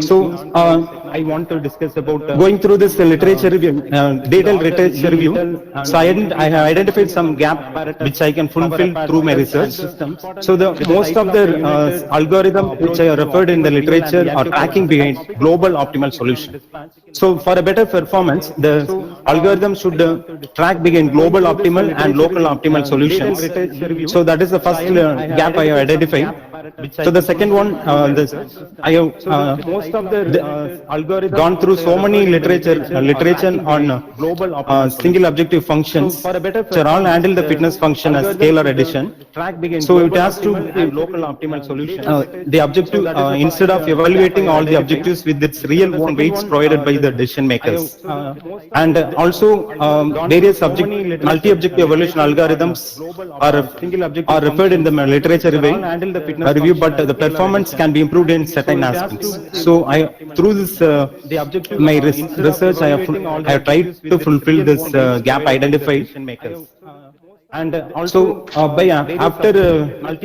So, I want to discuss about. going through this literature review, detailed literature review, so I have identified some gap which I can fulfill through my research. So the most of the algorithms which are referred in the literature are tracking behind global optimal solution. So for a better performance, the algorithm should track behind global optimal and local optimal solutions. So that is the first gap I have identified. So the second one, I have most of the algorithm gone through so many literature on single objective functions, which are all handle the fitness function as scalar addition. So it has to be local optimal solution. The objective, instead of evaluating all the objectives with its real own weights provided by the decision makers. And also various multi-objective evaluation algorithms are referred in the literature review, but the performance can be improved in certain aspects. So through this my research, I have tried to fulfill this gap identified. And also, after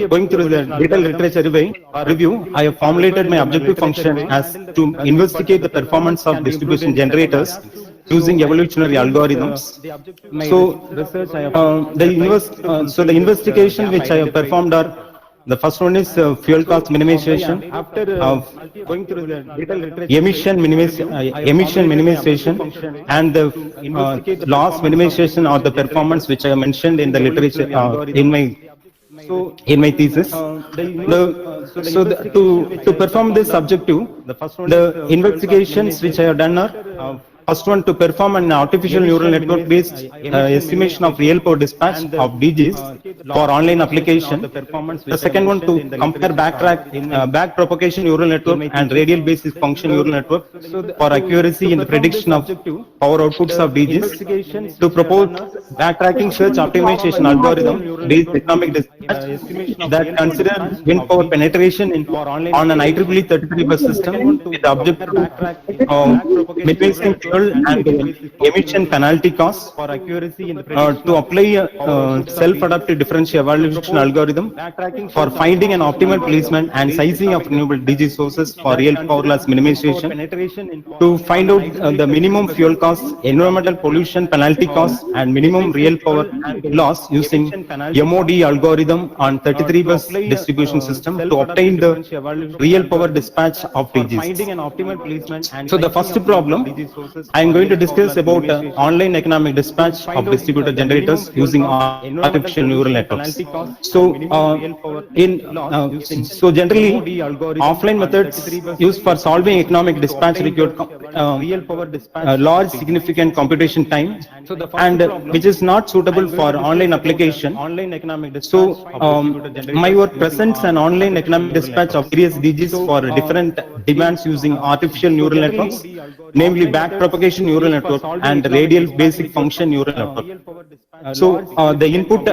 going through the detailed literature review, I have formulated my objective function as to investigate the performance of distribution generators using evolutionary algorithms. So, the investigation which I have performed are: the first one is fuel cost minimization, emission minimization, and the loss minimization or the performance which I have mentioned in the literature in my thesis. To perform this objective, the investigations which I have done are: first one, to perform an artificial neural network based estimation of real power dispatch of DGs for online application. The second one, to compare back propagation neural network and radial basis function neural network for accuracy in the prediction of power outputs of DGs. To propose backtracking search optimization algorithm based economic dispatch that consider wind power penetration on an IEEE 33 bus system with the objective of minimizing fuel and emission penalty costs. To apply a self-adaptive differential evaluation algorithm for finding an optimal placement and sizing of renewable DG sources for real power loss minimization. To find out the minimum fuel costs, environmental pollution penalty costs, and minimum real power loss using MOD algorithm on 33 bus distribution system to obtain the real power dispatch of DGs. So the first problem, I am going to discuss about online economic dispatch of distributed generators using artificial neural networks. So, generally, offline methods used for solving economic dispatch require large significant computation time, and which is not suitable for online application. So, my work presents an online economic dispatch of various DGs for different demands using artificial neural networks, namely back propagation neural network and radial basic function neural network. So the input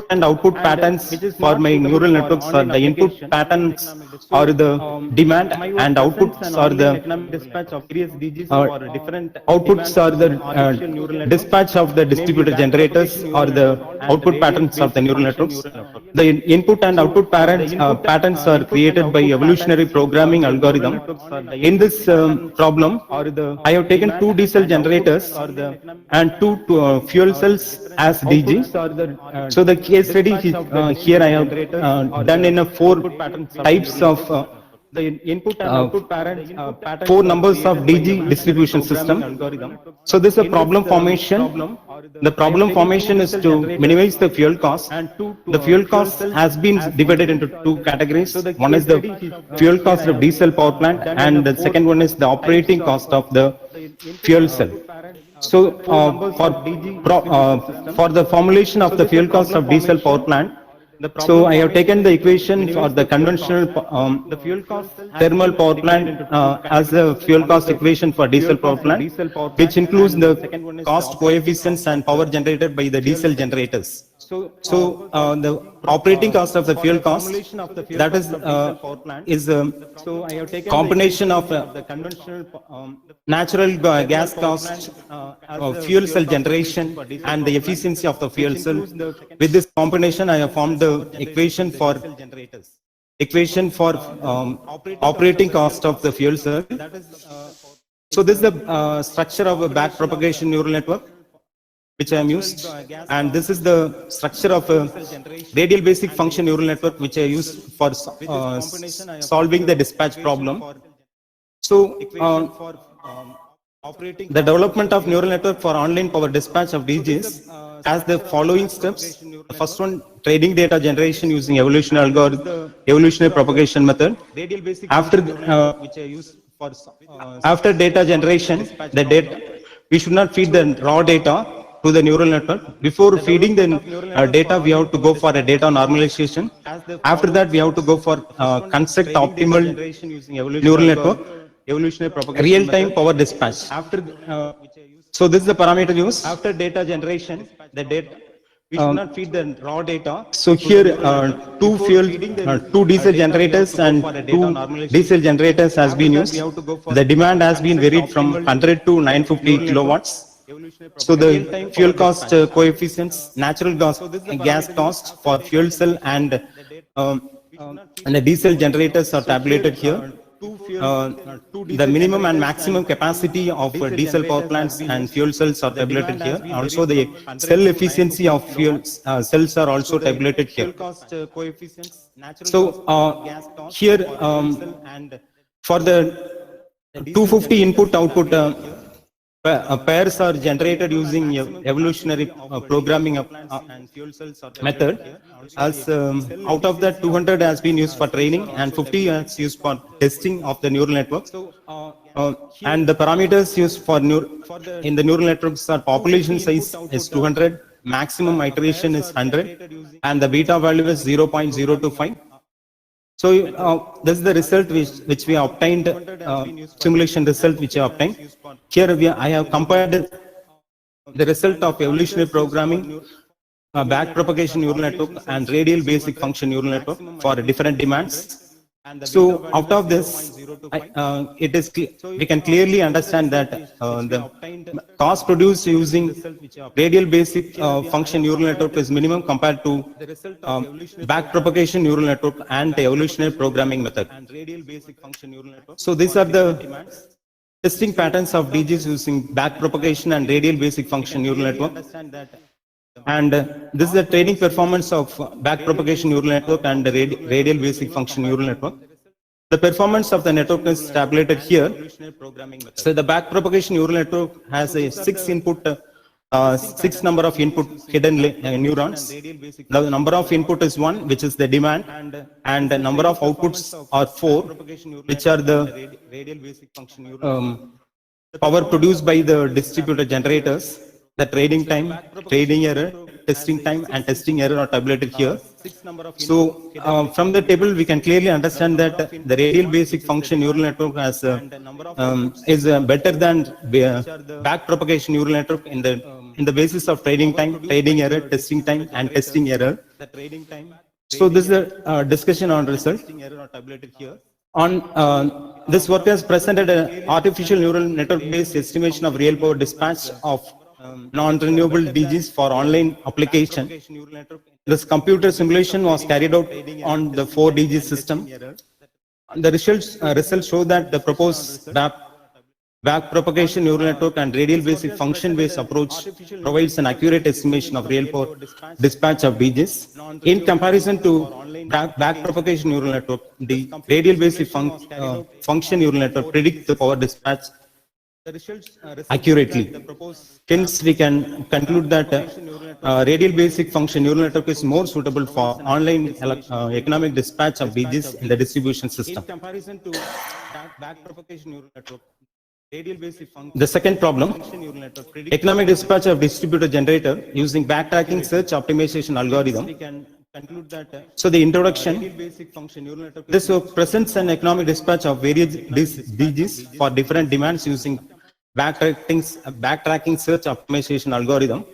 and output patterns for my neural networks are: the input patterns are the demand, and outputs are the dispatch of the distributed generators, or the output patterns of the neural networks. The input and output patterns are created by evolutionary programming algorithm. In this problem, I have taken two diesel generators and two fuel cells as DG. So the case study here I have done in a 4 types of four numbers of DG distribution system. So this is a problem formation. The problem formation is to minimize the fuel cost. The fuel cost has been divided into two categories. One is the fuel cost of diesel power plant, and the second one is the operating cost of the fuel cell. So for the formulation of the fuel cost of diesel power plant, so I have taken the equation for the conventional thermal power plant as a fuel cost equation for diesel power plant, which includes the cost coefficients and power generated by the diesel generators. So the operating cost of the fuel cost, that is a combination of natural gas cost, fuel cell generation, and the efficiency of the fuel cell. With this combination, I have formed the equation for operating cost of the fuel cell. So this is the structure of a back propagation neural network. which I am used, and this is the structure of a radial basic function neural network which I use for solving the dispatch problem. So, the development of neural network for online power dispatch of DGs has the following steps. The first one, trading data generation using evolutionary algorithm, evolutionary propagation method. After data generation, the data, we should not feed the raw data to the neural network. Before feeding the data, we have to go for a data normalization. After that, we have to go for construct optimal neural network, real-time power dispatch. So this is the parameter used. After data generation, the data, we should not feed the raw data. So here, two diesel generators and two diesel generators has been used. The demand has been varied from 100 to 950 kilowatts. So the fuel cost coefficients, natural gas cost for fuel cell and the diesel generators are tabulated here. The minimum and maximum capacity of diesel power plants and fuel cells are tabulated here. Also, the cell efficiency of fuel cells are also tabulated here. So here, for the 250 input output pairs are generated using evolutionary programming method. As out of that, 200 has been used for training and 50 is used for testing of the neural network. And the parameters used for in the neural networks are population size is 200, maximum iteration is 100, and the beta value is 0.025. So this is the result which we obtained, simulation result which I obtained. Here I have compared the result of evolutionary programming, backpropagation neural network and radial basic function neural network for different demands. So out of this, we can clearly understand that the cost produced using radial basic function neural network is minimum compared to backpropagation neural network and the evolutionary programming method. So these are the testing patterns of DGs using backpropagation and radial basic function neural network. And this is the training performance of backpropagation neural network and the radial basic function neural network. The performance of the network is tabulated here. So the backpropagation neural network has a six number of input hidden neurons. The number of input is 1, which is the demand, and the number of outputs are 4, which are the power produced by the distributed generators. The trading time, trading error, testing time, and testing error are tabulated here. So from the table, we can clearly understand that the radial basic function neural network has is better than backpropagation neural network in the basis of trading time, trading error, testing time, and testing error. So this is a discussion on result. On this work has presented an artificial neural network-based estimation of real power dispatch of non-renewable DGs for online application. This computer simulation was carried out on the 4DG system. The results show that the proposed backpropagation neural network and radial basic function-based approach provides an accurate estimation of real power dispatch of DGs. In comparison to backpropagation neural network, the radial basic function neural network predicts the power dispatch accurately. Hence, we can conclude that radial basic function neural network is more suitable for online economic dispatch of DGs in the distribution system. The second problem, economic dispatch of distributed generator using backtracking search optimization algorithm. So the introduction, this presents an economic dispatch of various DGs for different demands using backtracking search optimization algorithm.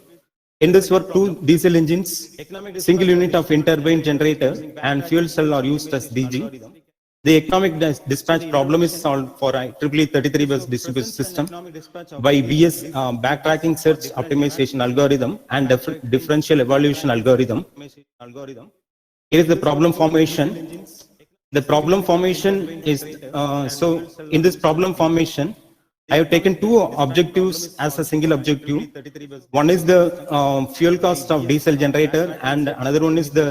In this work, 2 diesel engines, single unit of in-turbine generator and fuel cell are used as DG. The economic dispatch problem is solved for IEEE 33 bus distribution system by BS backtracking search optimization algorithm and differential evaluation algorithm. Here is the problem formation. The problem formation is, so in this problem formation, I have taken two objectives as a single objective. One is the fuel cost of diesel generator, and another one is the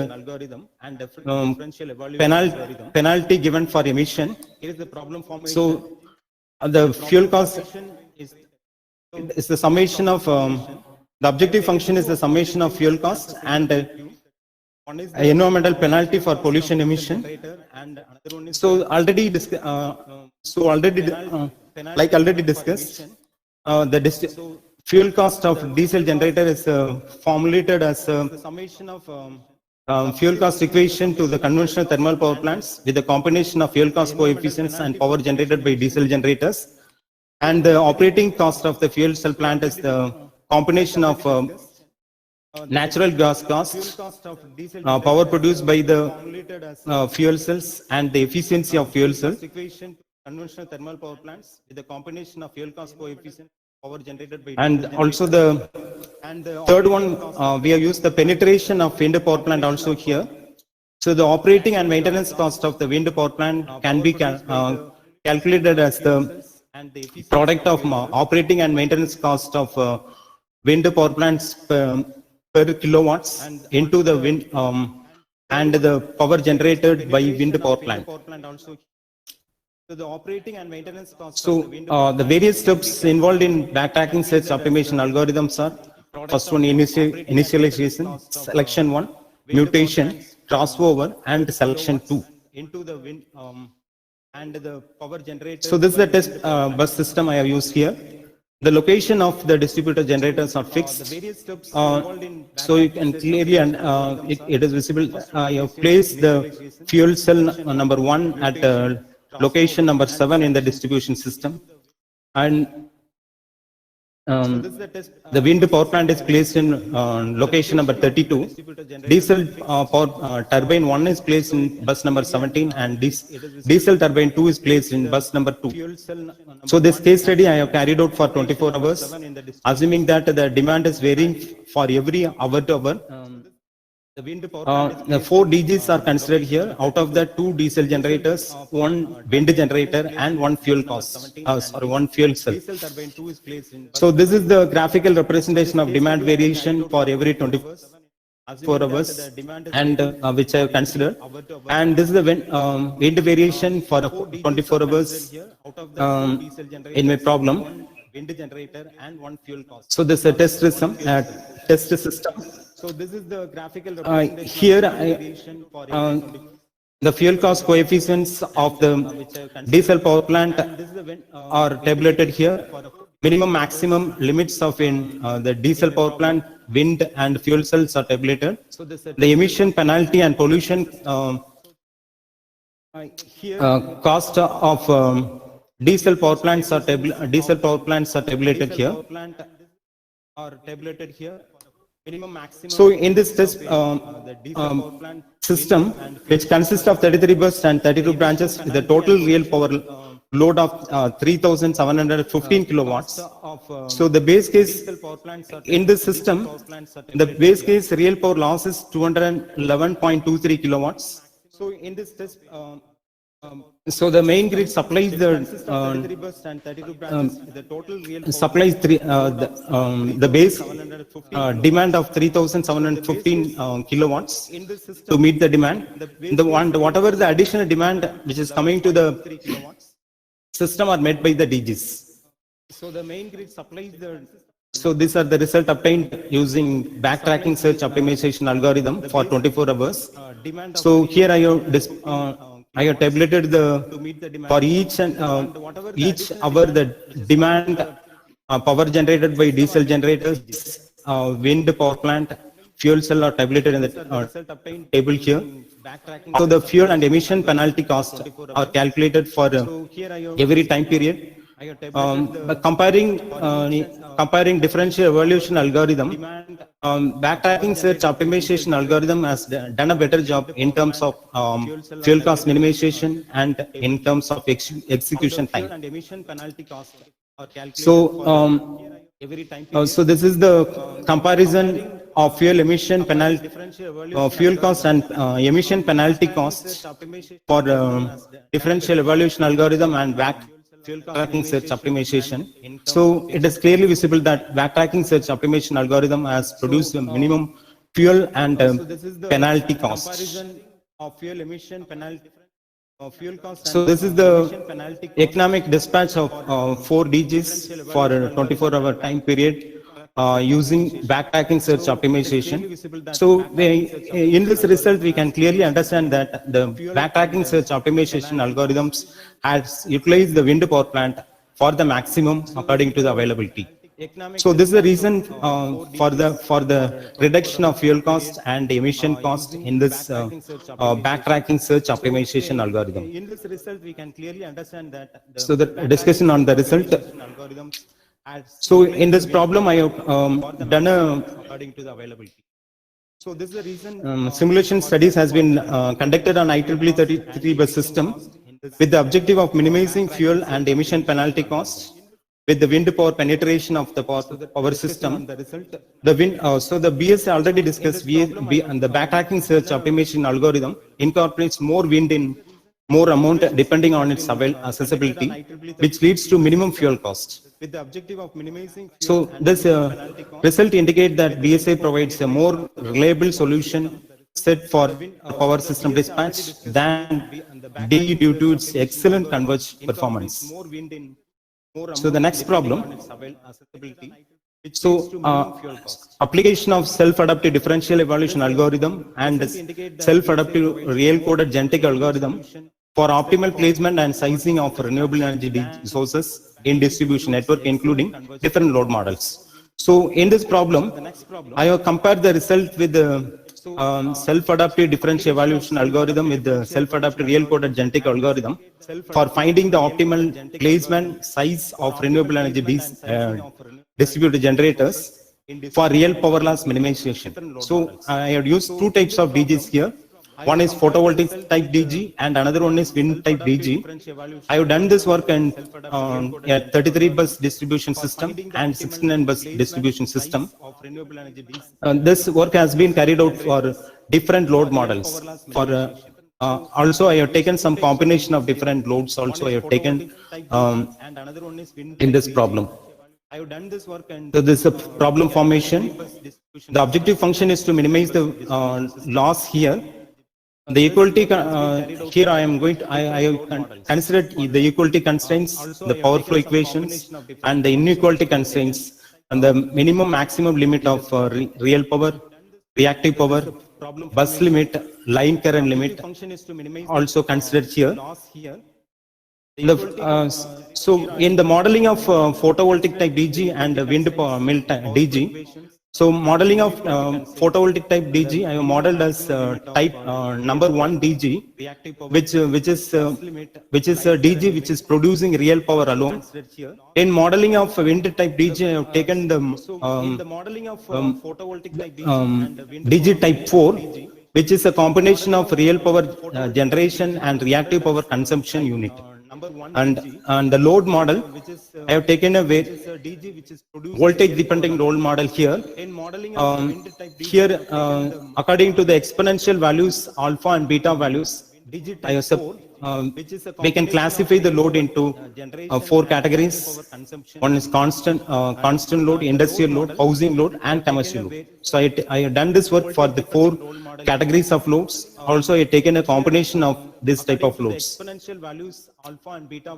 penalty given for emission. So the fuel cost is the summation of the objective function is the summation of fuel cost and environmental penalty for pollution emission. So already like already discussed, the fuel cost of diesel generator is formulated as a summation of fuel cost equation to the conventional thermal power plants with a combination of fuel cost coefficients and power generated by diesel generators. And the operating cost of the fuel cell plant is the combination of natural gas cost, power produced by the fuel cells, and the efficiency of fuel cells. Conventional thermal power plants with a combination of fuel cost coefficient, power generated by, and also the third one we have used the penetration of wind power plant also here. So the operating and maintenance cost of the wind power plant can be calculated as the product of operating and maintenance cost of wind power plants per kilowatts into the wind and the power generated by wind power plant. So the operating and maintenance cost. So the various steps involved in backtracking search optimization algorithms are: first one, initialization, selection one, mutation, crossover, and selection two. Into the wind and the power generator. So this is the test bus system I have used here. The location of the distributor generators are fixed. So you can clearly, and it is visible, you have placed the fuel cell number 1 at location number 7 in the distribution system. And the wind power plant is placed in location number 32. Diesel power turbine 1 is placed in bus number 17, and diesel turbine 2 is placed in bus number 2. So this case study I have carried out for 24 hours, assuming that the demand is varying for every hour to hour. The 4 DGs are considered here. Out of the 2 diesel generators, 1 wind generator, and 1 fuel cost, one fuel cell. So this is the graphical representation of demand variation for every 24 hours, and which I have considered. And this is the wind variation for 24 hours in my problem. Wind generator and 1 fuel cost. So this is a test system. So this is the graphical representation here. The fuel cost coefficients of the diesel power plant are tabulated here. Minimum, maximum limits of the diesel power plant, wind and fuel cells are tabulated. The emission penalty and pollution cost of diesel power plants are tabulated here. So in this test system, which consists of 33 buses and 32 branches, with a total real power load of 3,715 kilowatts. So the base case in this system, the base case real power loss is 211.23 kilowatts. So in this test, so the main grid supplies the base demand of 3,715 kilowatts to meet the demand. Whatever the additional demand which is coming to the system are met by the DGs. So the main grid supplies the. So these are the result obtained using backtracking search optimization algorithm for 24 hours. So here I have tabulated for each hour the demand power generated by diesel generators, wind power plant, fuel cell are tabulated in the table here. So the fuel and emission penalty costs are calculated for every time period. Comparing differential evaluation algorithm, backtracking search optimization algorithm has done a better job in terms of fuel cost minimization and in terms of execution time. So, so this is the comparison of fuel emission penalty, fuel cost and emission penalty costs for differential evaluation algorithm and backtracking search optimization. So it is clearly visible that backtracking search optimization algorithm has produced a minimum fuel and penalty cost. Of fuel emission penalty. Fuel cost. So this is the economic dispatch of 4 DGs for a 24-hour time period using backtracking search optimization. So in this result, we can clearly understand that the backtracking search optimization algorithms has utilized the wind power plant for the maximum according to the availability. So this is the reason for the reduction of fuel cost and emission cost in this backtracking search optimization algorithm. In this result, we can clearly understand that. So the discussion on the result. So in this problem, I have done according to the availability. So this is the reason simulation studies has been conducted on IEEE 33 bus system with the objective of minimizing fuel and emission penalty costs. With the wind power penetration of the power system, the wind. So the BS already discussed. And the backtracking search optimization algorithm incorporates more wind in more amount depending on its accessibility, which leads to minimum fuel cost. With the objective of minimizing. So this result indicate that BSA provides a more reliable solution set for power system dispatch than DE due to its excellent converged performance. So the next problem, so application of self-adaptive differential evaluation algorithm and self-adaptive real-coded genetic algorithm for optimal placement and sizing of renewable energy sources in distribution network, including different load models. So in this problem, I have compared the result with the self-adaptive differential evaluation algorithm with the self-adaptive real-coded genetic algorithm for finding the optimal placement size of renewable energy distributed generators for real power loss minimization. So I have used two types of DGs here. One is photovoltaic type DG and another one is wind type DG. I have done this work in a 33 bus distribution system and 69 bus distribution system. This work has been carried out for different load models. For also, I have taken some combination of different loads. Also, I have taken in this problem. I have done this work and so this is a problem formation. The objective function is to minimize the loss here. The equality here I am going to I have considered the equality constraints, the power flow equations, and the inequality constraints, and the minimum maximum limit of real power, reactive power, bus limit, line current limit, also considered here. So in the modeling of photovoltaic type DG and wind mill type DG. So modeling of photovoltaic type DG, I have modeled as type number 1 DG, which is a DG which is producing real power alone. In modeling of wind type DG, I have taken the DG type 4, which is a combination of real power generation and reactive power consumption unit. And the load model, I have taken a voltage dependent load model here. Here, according to the exponential values, alpha and beta values, we can classify the load into 4 categories. One is constant load, industrial load, housing load, and commercial load. So I have done this work for the 4 categories of loads. Also, I have taken a combination of this type of loads.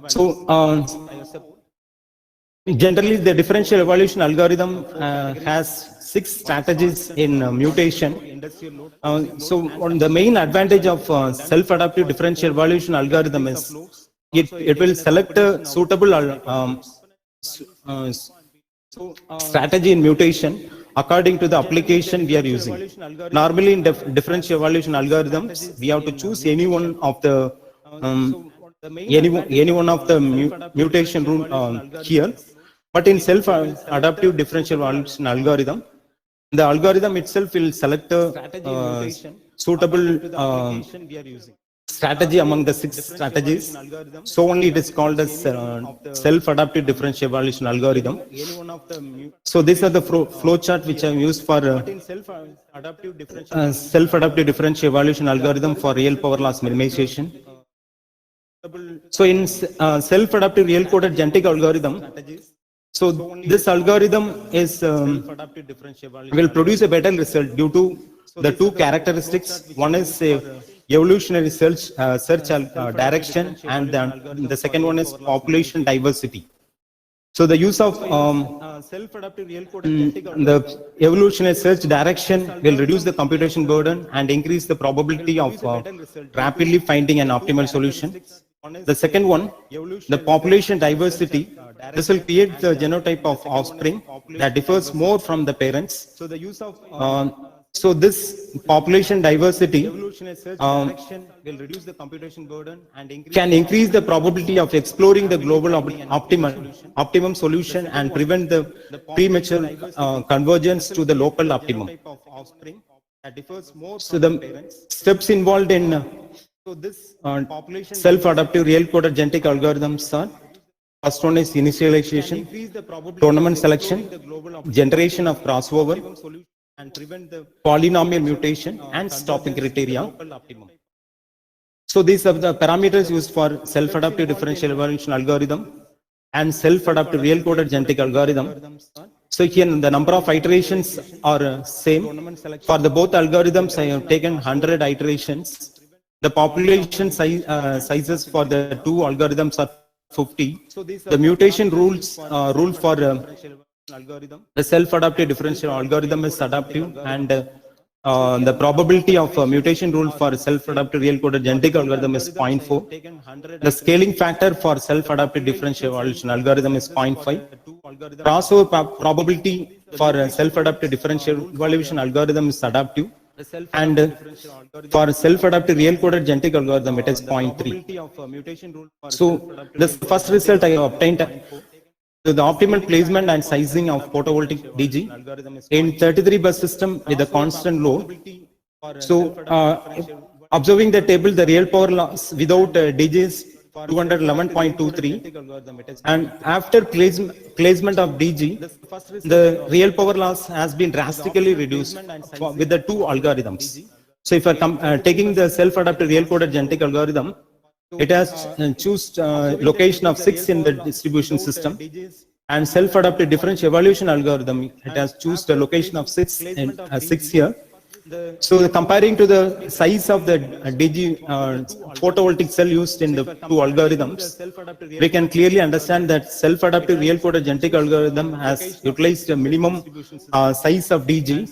So generally, the differential evaluation algorithm has 6 strategies in mutation. So the main advantage of self-adaptive differential evaluation algorithm is it will select a suitable strategy in mutation according to the application we are using. Normally in differential evaluation algorithms, we have to choose any one of the mutation rule here. But in self-adaptive differential evaluation algorithm, the algorithm itself will select a suitable strategy among the 6 strategies. So only it is called as self-adaptive differential evaluation algorithm. So these are the flow chart which I have used for self-adaptive differential evaluation algorithm for real power loss minimization. So in self-adaptive real-coded genetic algorithm, so this algorithm is will produce a better result due to the two characteristics. One is evolutionary search direction, and the second one is population diversity. So the use of the evolutionary search direction will reduce the computation burden and increase the probability of rapidly finding an optimal solution. The second one, the population diversity, this will create the genotype of offspring that differs more from the parents. So this population diversity can increase the probability of exploring the global optimum solution and prevent the premature convergence to the local optimum. So the steps involved in self-adaptive real-coded genetic algorithms are: first one is initialization, tournament selection, generation of crossover, polynomial mutation, and stopping criteria. So these are the parameters used for self-adaptive differential evaluation algorithm and self-adaptive real-coded genetic algorithm. So here the number of iterations are same. For the both algorithms, I have taken 100 iterations. The population sizes for the two algorithms are 50. The mutation rule for the self-adaptive differential algorithm is adaptive, and the probability of mutation rule for self-adaptive real-coded genetic algorithm is 0.4. The scaling factor for self-adaptive differential evaluation algorithm is 0.5. Crossover probability for self-adaptive differential evaluation algorithm is adaptive, and for self-adaptive real-coded genetic algorithm it is 0.3. So this first result I have obtained. So the optimal placement and sizing of photovoltaic DG in 33 bus system with a constant load. So observing the table, the real power loss without DG is 211.23, and after placement of DG, the real power loss has been drastically reduced with the two algorithms. So if I taking the self-adaptive real-coded genetic algorithm, it has choose location of 6 in the distribution system, and self-adaptive differential evaluation algorithm, it has choose the location of 6 in 6 here. So comparing to the size of the DG photovoltaic cell used in the two algorithms, we can clearly understand that self-adaptive real-coded genetic algorithm has utilized a minimum size of DG.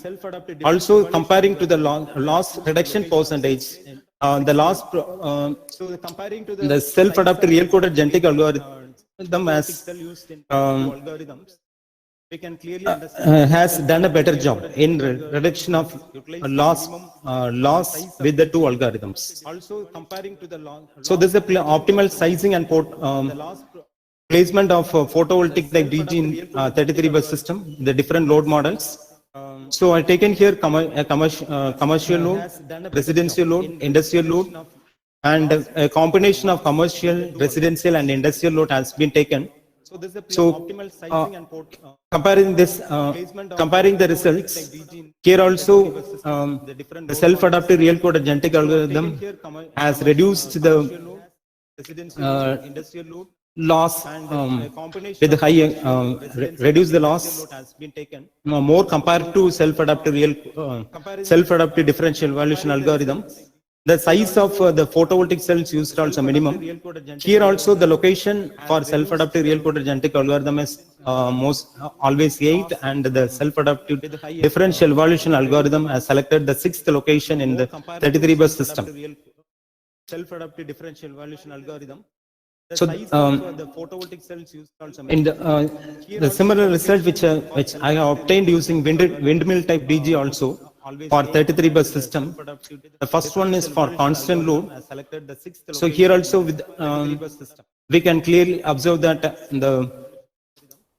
Also comparing to the loss reduction percentage, the loss, the self-adaptive real-coded genetic algorithm has done a better job in reduction of loss with the two algorithms. So this is the optimal sizing and placement of photovoltaic type DG in 33 bus system, the different load models. So I taken here a commercial load, residential load, industrial load, and a combination of commercial, residential, and industrial load has been taken. So comparing this, comparing the results, here also the self-adaptive real-coded genetic algorithm has reduced the loss with high reduce the loss more compared to self-adaptive differential evaluation algorithm. The size of the photovoltaic cells used also minimum. Here also the location for self-adaptive real-coded genetic algorithm is always 8, and the self-adaptive differential evaluation algorithm has selected the 6th location in the 33 bus system. Self-adaptive differential evaluation algorithm. So in the similar result which I have obtained using windmill type DG also for 33 bus system. The first one is for constant load. So here also with we can clearly observe that the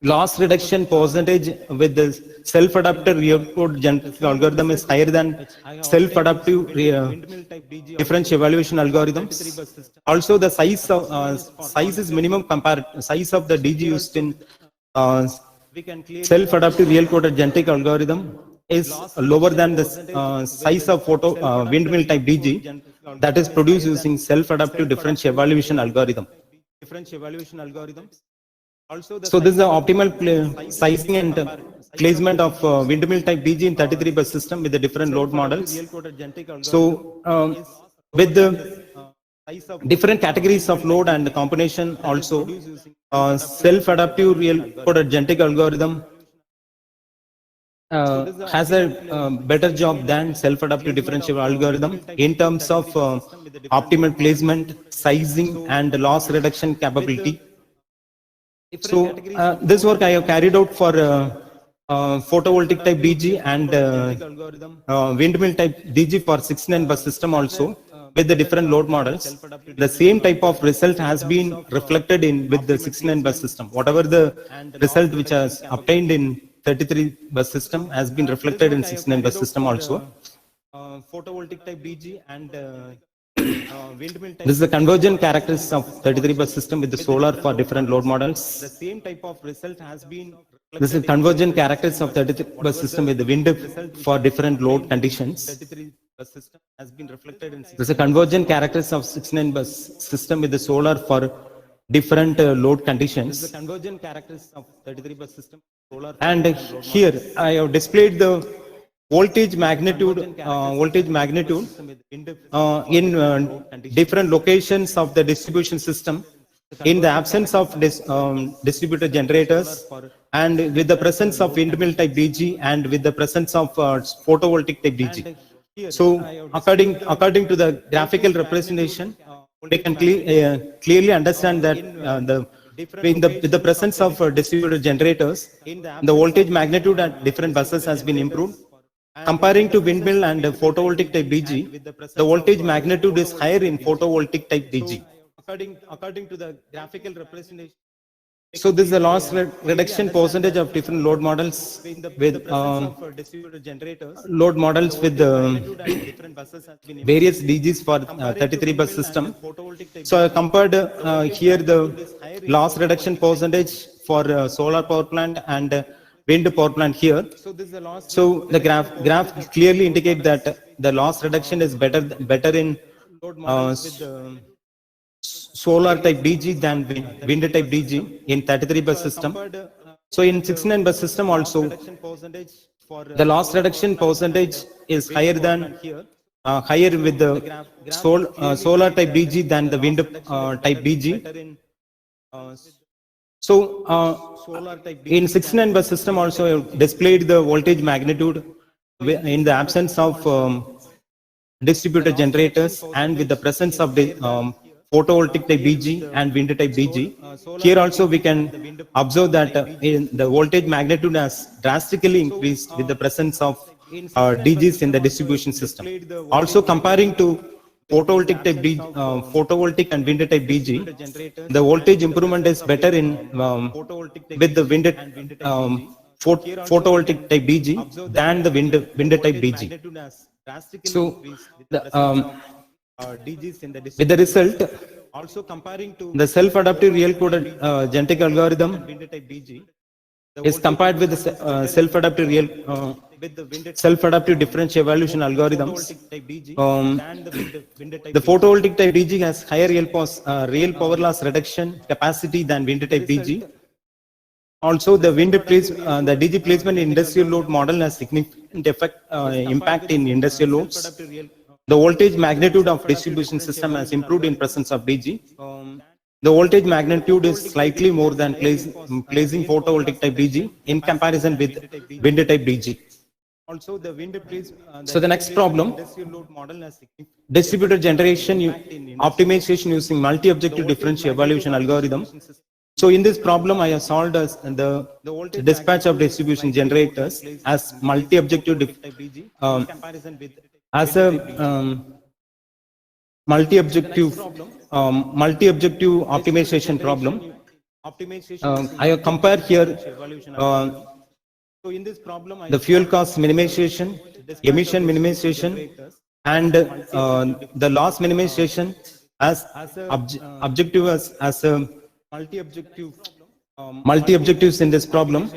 loss reduction percentage with the self-adaptive real-coded genetic algorithm is higher than self-adaptive differential evaluation algorithms. Also the size is minimum compared size of the DG used in self-adaptive real-coded genetic algorithm is lower than the size of windmill type DG. that is produced using self-adaptive differential evaluation algorithm. So this is the optimal sizing and placement of windmill type DG in 33 bus system with the different load models. So with the different categories of load and combination also, self-adaptive real coded genetic algorithm has a better job than self-adaptive differential algorithm in terms of optimal placement, sizing and loss reduction capability. So this work I have carried out for photovoltaic type DG and windmill type DG for 69 bus system also with the different load models. The same type of result has been reflected in with the 69 bus system. Whatever the result which has obtained in 33 bus system has been reflected in 69 bus system also. Photovoltaic type DG and this is the convergent characteristics of 33 bus system with the solar for different load models. The same type of result has been. This is convergent characteristics of 33 bus system with the wind for different load conditions. 33 bus system has been reflected in. This is a convergent characteristics of 69 bus system with the solar for different load conditions. This is the convergent characteristics of 33 bus system. Solar and here I have displayed the voltage magnitude in different locations of the distribution system in the absence of distributor generators and with the presence of windmill type DG and with the presence of photovoltaic type DG. So according to the graphical representation, we can clearly understand that with the presence of distributor generators, the voltage magnitude at different buses has been improved. Comparing to windmill and photovoltaic type DG, the voltage magnitude is higher in photovoltaic type DG. According to the graphical representation. So this is the loss reduction percentage of different load models with load models with various DGs for 33 bus system. So I compared here the loss reduction percentage for solar power plant and wind power plant here. So the graph clearly indicate that the loss reduction is better in solar type DG than wind type DG in 33 bus system. So in 69 bus system also, the loss reduction percentage is higher than higher with the solar type DG than the wind type DG. So in 69 bus system also displayed the voltage magnitude in the absence of distributor generators and with the presence of the photovoltaic type DG and wind type DG. Here also we can observe that the voltage magnitude has drastically increased with the presence of DGs in the distribution system. Also comparing to photovoltaic type photovoltaic and wind type DG, the voltage improvement is better in with the wind photovoltaic type DG than the wind type DG. So with the result, also comparing to the self-adaptive real coded genetic algorithm is compared with the self-adaptive differential evaluation algorithms. The photovoltaic type DG has higher real power loss reduction capacity than wind type DG. Also, the the DG placement in industrial load model has significant impact in industrial loads. The voltage magnitude of distribution system has improved in presence of DG. The voltage magnitude is slightly more than placing photovoltaic type DG in comparison with wind type DG. Also, the wind so the next problem, distributor generation optimization using multi-objective differential evaluation algorithm. So in this problem, I have solved the dispatch of distribution generators as multi-objective as a multi-objective optimization problem. I have compared here the fuel cost minimization, emission minimization, and the loss minimization as objective as a multi-objectives in this problem.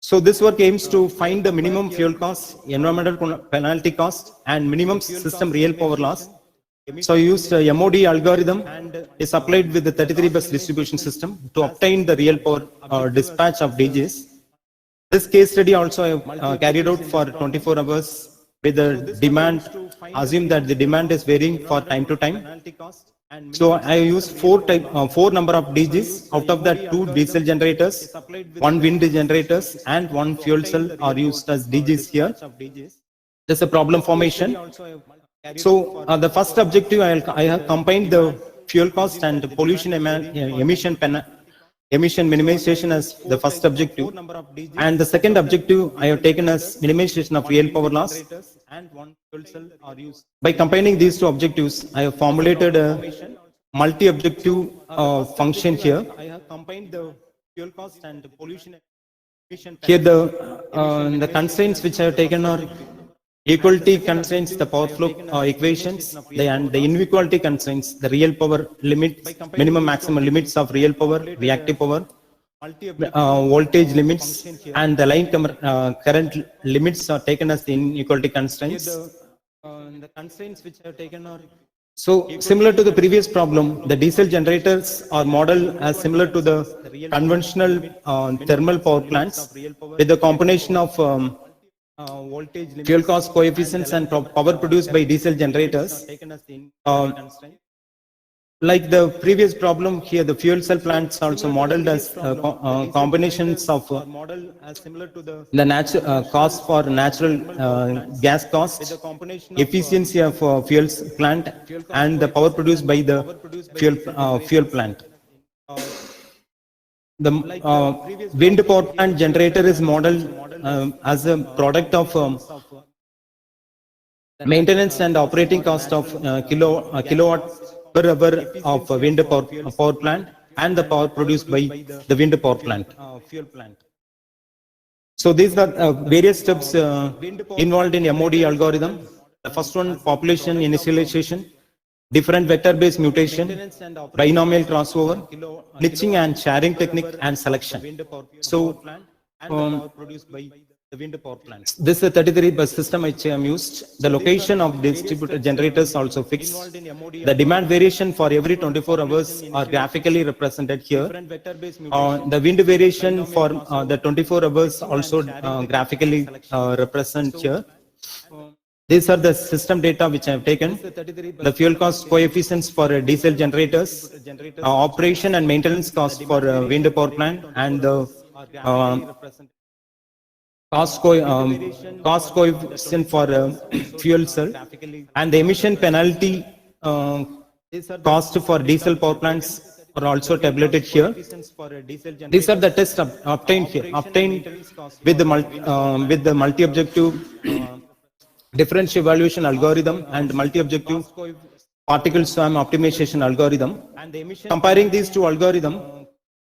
So this work aims to find the minimum fuel cost, environmental penalty cost, and minimum system real power loss So I used MOD algorithm is applied with the 33 bus distribution system to obtain the real power dispatch of DJs. This case study also I carried out for 24 hours with the demand, assume that the demand is varying for time to time. So I used four number of DGs, out of that 2 diesel generators, 1 wind generators and 1 fuel cell are used as DGs here. There's a problem formation. So the first objective I have combined the fuel cost and pollution emission minimization as the first objective, and the second objective I have taken as minimization of real power loss. By combining these two objectives, I have formulated a multi-objective function here. I have combined the fuel cost and pollution emission. Here the constraints which I have taken are equality constraints, the power flow equations, and the inequality constraints, the real power limits, minimum maximum limits of real power, reactive power, voltage limits, and the line current limits are taken as the inequality constraints. The constraints which I have taken are so similar to the previous problem. The diesel generators are modeled as similar to the conventional thermal power plants with the combination of fuel cost coefficients and power produced by diesel generators. Like the previous problem here, the fuel cell plants also modeled as combinations of the natural cost for natural gas cost, efficiency of fuel plant, and the power produced by the fuel plant. The wind power plant generator is modeled as a product of maintenance and operating cost of kilowatt per hour of wind power plant and the power produced by the wind power plant. So these are various steps involved in MOD algorithm. The first one, population initialization, different vector-based mutation, binomial crossover, niching and sharing technique, and selection. So this is a 33 bus system which I am used. The location of distributed generators also fixed. The demand variation for every 24 hours are graphically represented here. The wind variation for the 24 hours also graphically represent here. These are the system data which I have taken. The fuel cost coefficients for diesel generators, operation and maintenance cost for wind power plant, and the cost coefficient for fuel cell, and the emission penalty cost for diesel power plants are also tabulated here. These are the tests obtained here, obtained with the multi-objective differential evaluation algorithm and multi-objective particle swarm optimization algorithm. Comparing these two algorithms,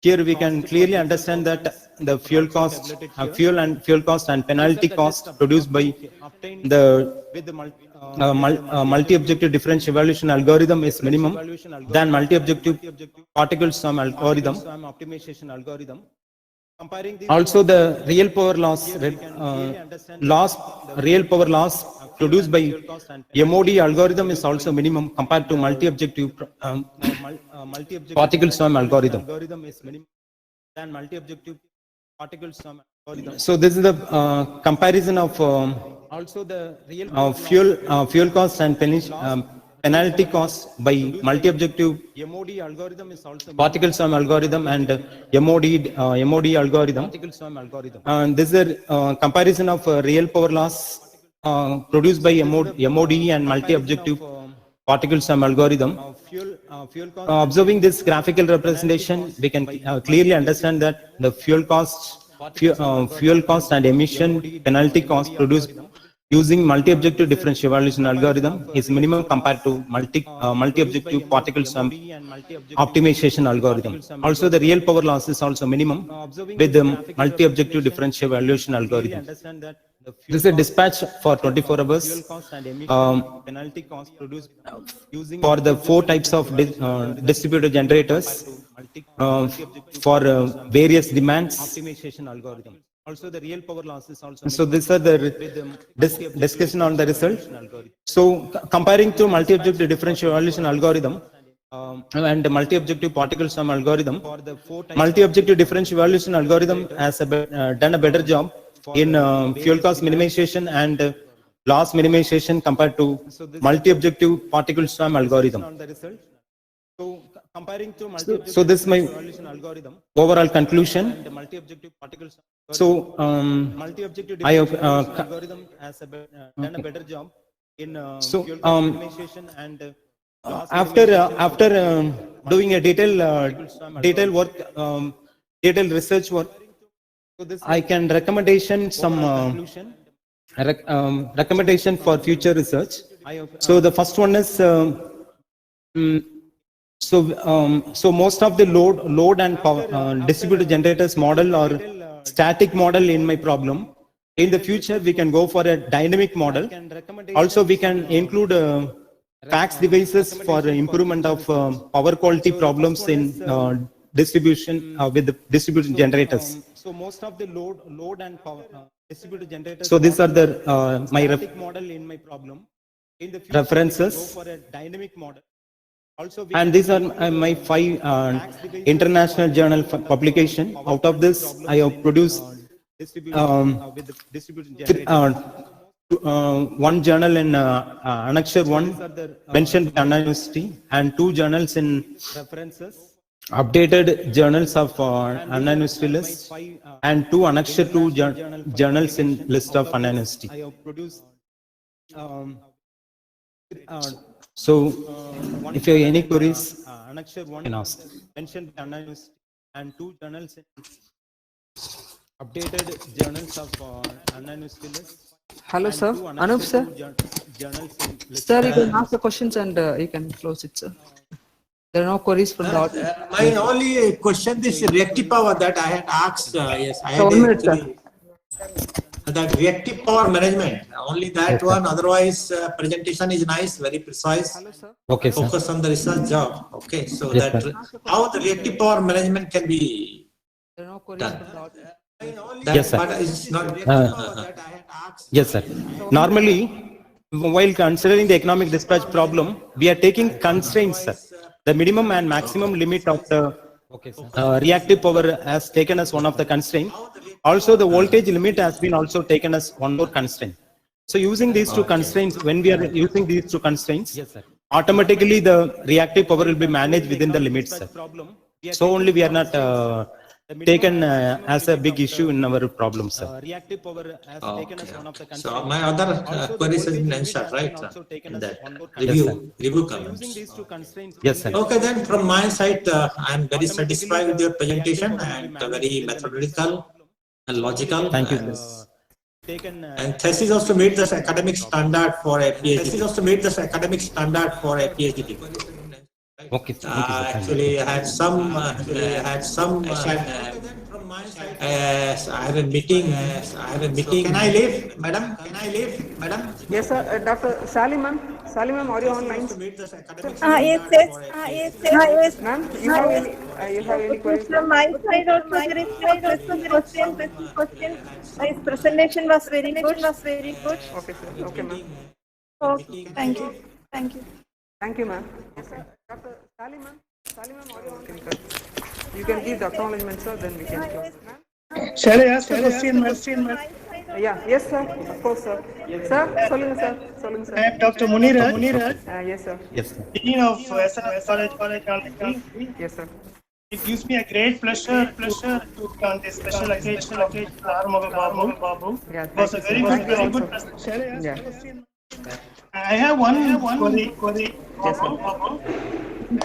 here we can clearly understand that the fuel cost and penalty cost produced by the multi-objective differential evaluation algorithm is minimum than multi-objective particle swarm algorithm. Also, the real power real power loss produced by MOD algorithm is also minimum compared to multi-objective particle swarm algorithm. So this is the comparison of also the fuel cost and penalty cost by multi-objective particle swarm algorithm and MOD algorithm. And this is a comparison of real power loss produced by MOD and multi-objective particle swarm algorithm. Observing this graphical representation, we can clearly understand that the fuel cost and emission penalty cost produced using multi-objective differential evaluation algorithm is minimum compared to multi-objective particle swarm optimization algorithm. Also, the real power loss is also minimum with the multi-objective differential evaluation algorithm. This is a dispatch for 24 hours for the 4 types of distributed generators for various demands. Also, the real power loss is also. So these are the discussion on the result. So comparing to multi-objective differential evaluation algorithm and multi-objective particle sum algorithm, multi-objective differential evaluation algorithm has done a better job in fuel cost minimization and loss minimization compared to multi-objective particle sum algorithm. So comparing to multi-objective so this is my overall conclusion. So multi-objective I have algorithm has done a better job in so minimization and after doing a detailed work, detailed research work, I can recommendation some recommendation for future research. So the first one is so most of the load and power, distributed generators model or static model in my problem. In the future, we can go for a dynamic model. Also, we can include fax devices for improvement of power quality problems in distribution with the distributed generators. So most of the load and power, distributed generators. So these are the my model in my problem. In the future, references. Go for a dynamic model. Also, and these are my 5 international journal publication. Out of this, I have produced one journal in Annexure 1 mentioned by Anna University and 2 journals in references. Updated journals of Anna University list and 2 Annexure 2 journals in list of Anna University. I have produced so, if you have any queries, Annexure 1 can ask. Mentioned Anna University and 2 journals, updated journals of Anna University list. Hello, sir. Anup, sir. Sir, you can ask the questions and you can close it, sir. There are no queries from the audience. My only question is reactive power that I had asked. Yes, I had 1 minute, sir. actually that reactive power management. Only that one. Otherwise, presentation is nice, very precise. Hello, sir. Okay, sir. Focus on the research job. Okay, so Yes, that sir. how the reactive power management can be There are no queries done. from the audience. That Yes, sir. part is not. Yes, sir. Normally, while considering the economic dispatch problem, we are taking constraints, sir. The minimum and maximum limit of the reactive power has taken as one of the constraints. Also, the voltage limit has been also taken as one more constraint. So, using these 2 constraints, when we are using these 2 constraints, automatically the reactive power will be managed within the limits, sir. So only we are not taken as a big issue in our problem, sir. Reactive power has taken as one of the So constraints. my other queries has been answered, right? In that review comments. Yes, sir. Okay, then from my side, I am very satisfied with your presentation and very methodical and logical. Thank you, and, sir. and thesis also meet the academic standard for a PhD. Thesis also meet the academic standard for a PhD degree. Okay, thank you, sir. Thank you. Actually, I had some. I have a meeting. Can I leave, madam? Can I leave, madam? Yes, sir. Dr. Salim, ma'am. Salim, ma'am, are you online? Yes. Ma'am, you have any queries? From my side also there is no question. My presentation was very good. Okay, sir. Okay, ma'am. Okay, thank you. Thank you, ma'am. Yes, sir. Dr. Salim, ma'am. Salim, ma'am, are you online? You can give the acknowledgement, sir, then we can close. Shall I ask a question, ma'am? Yeah, yes, sir. Of course, sir. Sir, சொல்லுங்க, sir. சொல்லுங்க, I sir. am Dr. Muniraj, Yes, sir. Yes, sir. Dean of SNF College, Technology. Yes, sir. It gives me a great pleasure to on this special occasion of Armaga Babu. Yeah, It was a very good presentation. Shall I ask Yeah. a question? I have one query. Yes, sir.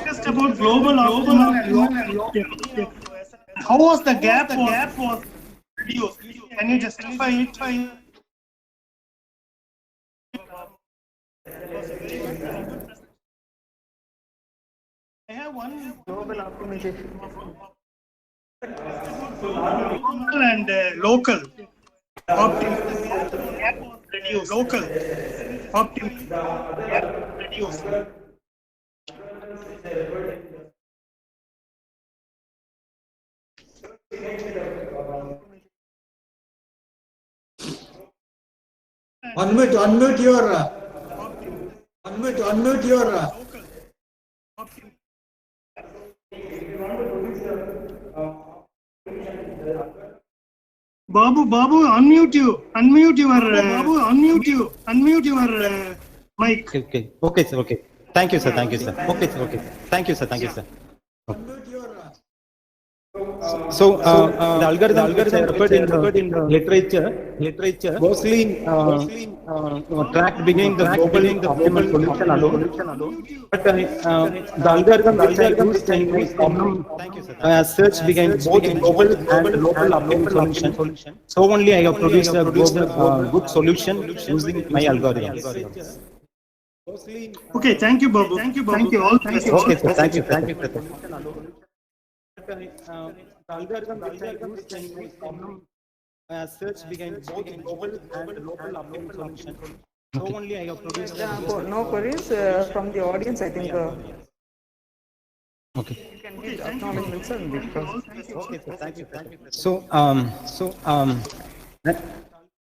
Just about global optimum and local. How was the gap was reduced? Can you justify it? I have one Global optimization. and local optimum gap was reduced. Local optimum gap reduced. Unmute your. Babu, unmute your mic. Okay, sir, okay. Thank you, sir. Okay, sir, okay. Thank you, sir. So, the algorithm referred in the literature mostly tracked beginning the global solution alone. But the algorithm which I used in my problem search behind both global and local optimal solution. So only I have produced a global good solution using my algorithm. Okay, thank you, Babu. All. Okay, sir. Thank you. The algorithm which I used in my problem search behind both global and local optimal solution. So only I have produced. No queries from the audience, I think. Okay. You can give acknowledgements and because. Okay, sir. Thank you. So,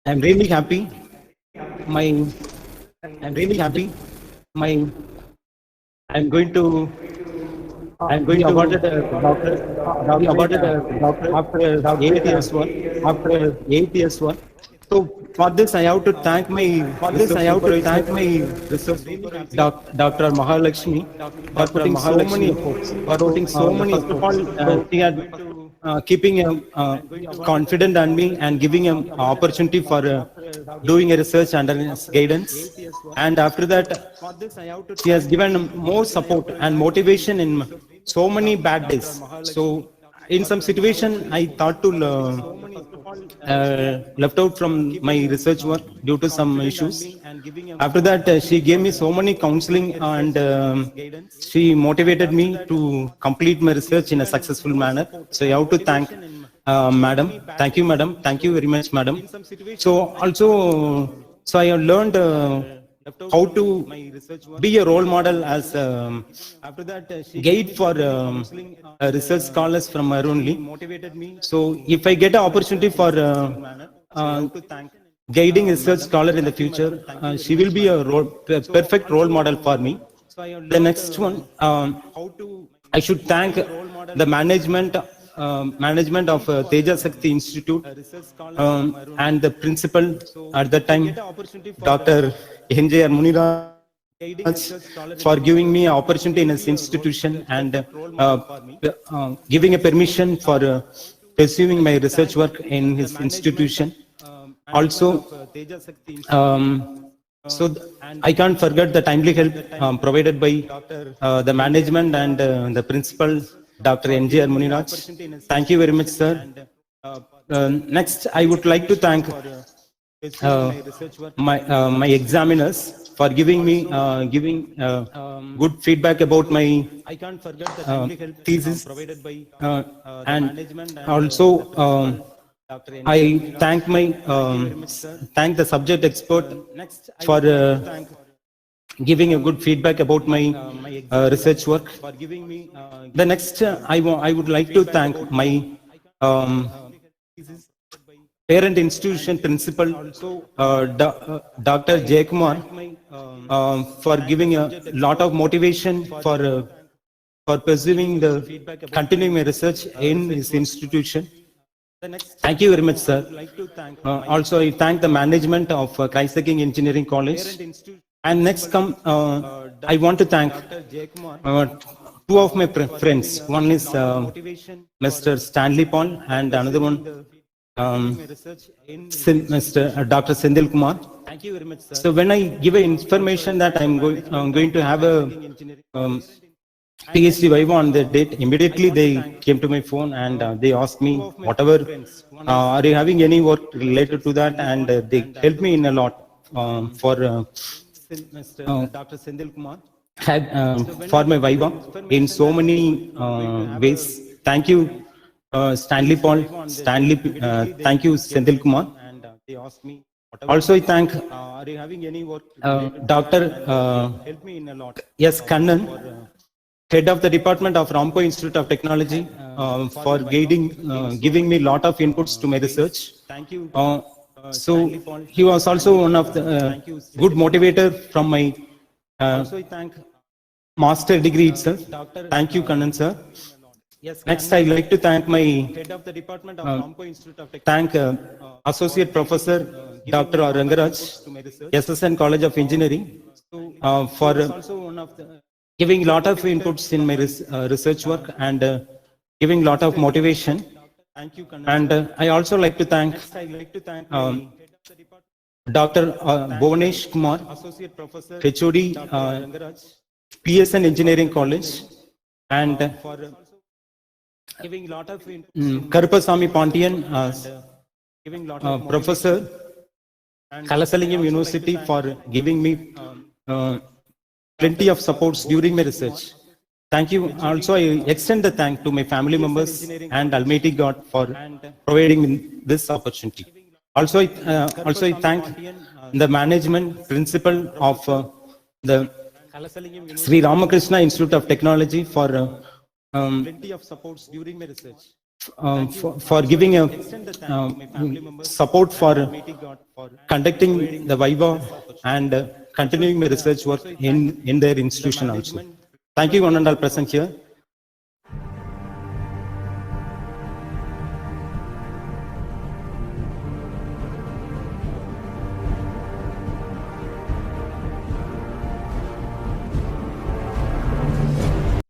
I'm really happy. I'm going to awarded a doctor after 8 years work. So for this I have to thank my research Dr. Mahalakshmi for putting so many first of all she had keeping confident on me and giving him opportunity for doing a research under his guidance, and after that she has given more support and motivation in so many bad days. So in some situation I thought to left out from my research work due to some issues. After that she gave me so many counseling and she motivated me to complete my research in a successful manner. So I have to thank madam. Thank you, madam. Thank you very much, madam. So also, I have learned how to be a role model as guide for research scholars from Arunli. So if I get an opportunity for guiding research scholar in the future, she will be a perfect role model for me. The next one, I should thank the management of Teja Sakti Institute and the principal at that time, Dr. NJR Muniraj, for giving me an opportunity in his institution and giving a permission for pursuing my research work in his institution. Also, I can't forget the timely help provided by the management and the principal, Dr. NJR Muniraj. Thank you very much, sir. Next, I would like to thank my examiners for giving me good feedback about my thesis, and also I thank the subject expert for giving a good feedback about my research work. The next, I would like to thank my parent institution principal, Dr. Jayakumar, for giving a lot of motivation for pursuing continuing my research in his institution. Thank you very much, sir. Also, I thank the management of Christ the King Engineering College. And next I want to thank two of my friends. One is Mr. Stanley Paul and another one Mr. Dr. Sendil Kumar. Thank you very much, sir. So when I give information that I'm going to have a PhD Viva on the date, immediately they came to my phone and they asked me, whatever, are you having any work related to that? And they helped me in a lot for Dr. Sendil Kumar for my Viva in so many ways. Thank you, Stanley Paul. Thank you, Sendil Kumar. Also, I thank Dr. S. Kannan, Head of the Department of Ramco Institute of Technology, for giving me a lot of inputs to my research. So he was also one of the good motivator from my master degree itself. Thank you, Kannan sir. Next, I'd like to thank my head of the department of Ramco Institute of Technology, Associate Professor Dr. R. Rangaraj, SSN College of Engineering, for giving lot of inputs in my research work and giving lot of motivation. And I also like to thank Dr. Bhuvanesh Kumar, HOD, PSN Engineering College, and giving lot of Karupasamy Pandian, Professor, Kalasalingam University, for giving me plenty of supports during my research. Thank you. Also, I extend the thank to my family members and Almighty God for providing me this opportunity. Also, I thank the management principal of the Sri Ramakrishna Institute of Technology for plenty of supports during my research. For giving a support for conducting the Viva and continuing my research work in their institution also. Thank you, one and all present here.